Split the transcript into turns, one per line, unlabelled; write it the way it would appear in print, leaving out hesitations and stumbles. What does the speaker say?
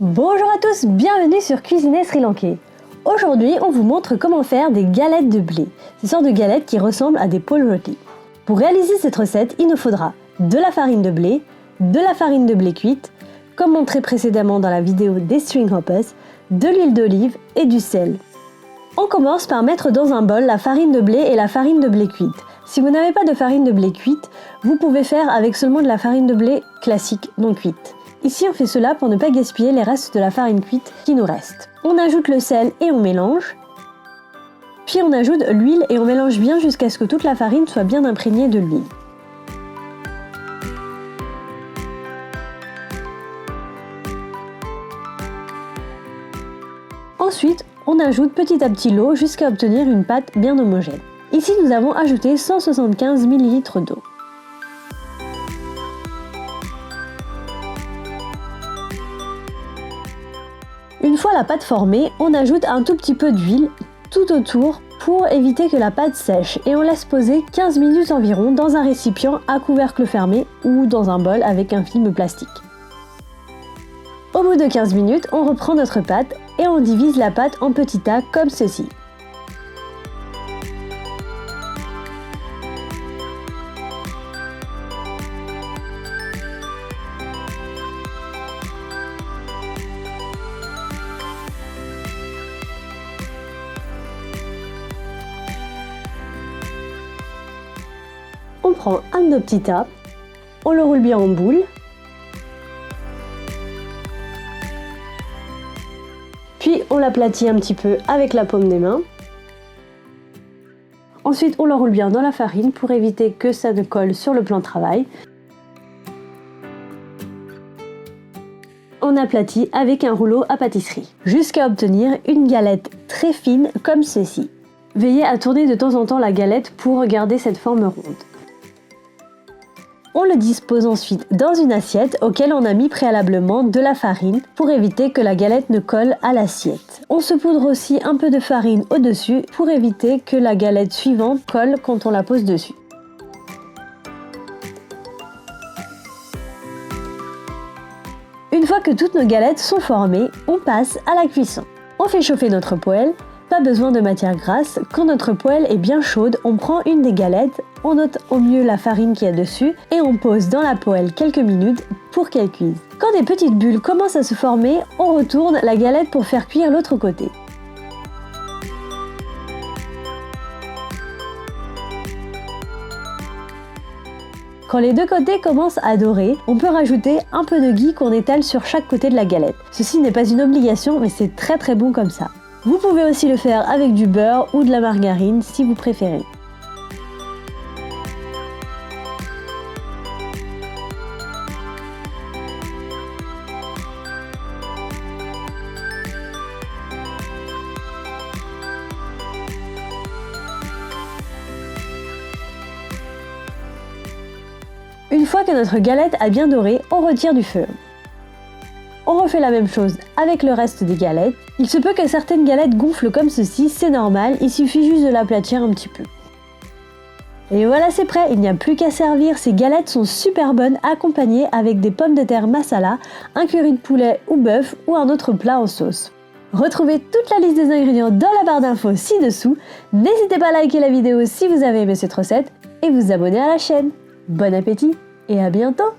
Bonjour à tous, bienvenue sur Cuisiner Sri Lankais. Aujourd'hui, on vous montre comment faire des galettes de blé, ces sortes de galettes qui ressemblent à des pole roti. Pour réaliser cette recette, il nous faudra de la farine de blé cuite, comme montré précédemment dans la vidéo des string hoppers, de l'huile d'olive et du sel. On commence par mettre dans un bol la farine de blé et la farine de blé cuite. Si vous n'avez pas de farine de blé cuite, vous pouvez faire avec seulement de la farine de blé classique, non cuite. Ici, on fait cela pour ne pas gaspiller les restes de la farine cuite qui nous restent. On ajoute le sel et on mélange. Puis on ajoute l'huile et on mélange bien jusqu'à ce que toute la farine soit bien imprégnée de l'huile. Ensuite, on ajoute petit à petit l'eau jusqu'à obtenir une pâte bien homogène. Ici, nous avons ajouté 175 ml d'eau. Une fois la pâte formée, on ajoute un tout petit peu d'huile tout autour pour éviter que la pâte sèche et on laisse poser 15 minutes environ dans un récipient à couvercle fermé ou dans un bol avec un film plastique. Au bout de 15 minutes, on reprend notre pâte et on divise la pâte en petits tas comme ceci. On prend un de nos petits tas, on le roule bien en boule, puis on l'aplatit un petit peu avec la paume des mains. Ensuite, on le roule bien dans la farine pour éviter que ça ne colle sur le plan de travail. On aplatit avec un rouleau à pâtisserie, jusqu'à obtenir une galette très fine comme ceci. Veillez à tourner de temps en temps la galette pour garder cette forme ronde. On le dispose ensuite dans une assiette auquel on a mis préalablement de la farine pour éviter que la galette ne colle à l'assiette. On saupoudre aussi un peu de farine au-dessus pour éviter que la galette suivante colle quand on la pose dessus. Une fois que toutes nos galettes sont formées, on passe à la cuisson. On fait chauffer notre poêle. Pas besoin de matière grasse, quand notre poêle est bien chaude, on prend une des galettes, on ôte au mieux la farine qu'il y a dessus et on pose dans la poêle quelques minutes pour qu'elle cuise. Quand des petites bulles commencent à se former, on retourne la galette pour faire cuire l'autre côté. Quand les deux côtés commencent à dorer, on peut rajouter un peu de ghee qu'on étale sur chaque côté de la galette. Ceci n'est pas une obligation, mais c'est très bon comme ça. Vous pouvez aussi le faire avec du beurre ou de la margarine si vous préférez. Une fois que notre galette a bien doré, on retire du feu. On refait la même chose avec le reste des galettes. Il se peut que certaines galettes gonflent comme ceci, c'est normal, il suffit juste de l'aplatir un petit peu. Et voilà, c'est prêt, il n'y a plus qu'à servir. Ces galettes sont super bonnes accompagnées avec des pommes de terre masala, un curry de poulet ou bœuf ou un autre plat en sauce. Retrouvez toute la liste des ingrédients dans la barre d'infos ci-dessous. N'hésitez pas à liker la vidéo si vous avez aimé cette recette et vous abonner à la chaîne. Bon appétit et à bientôt!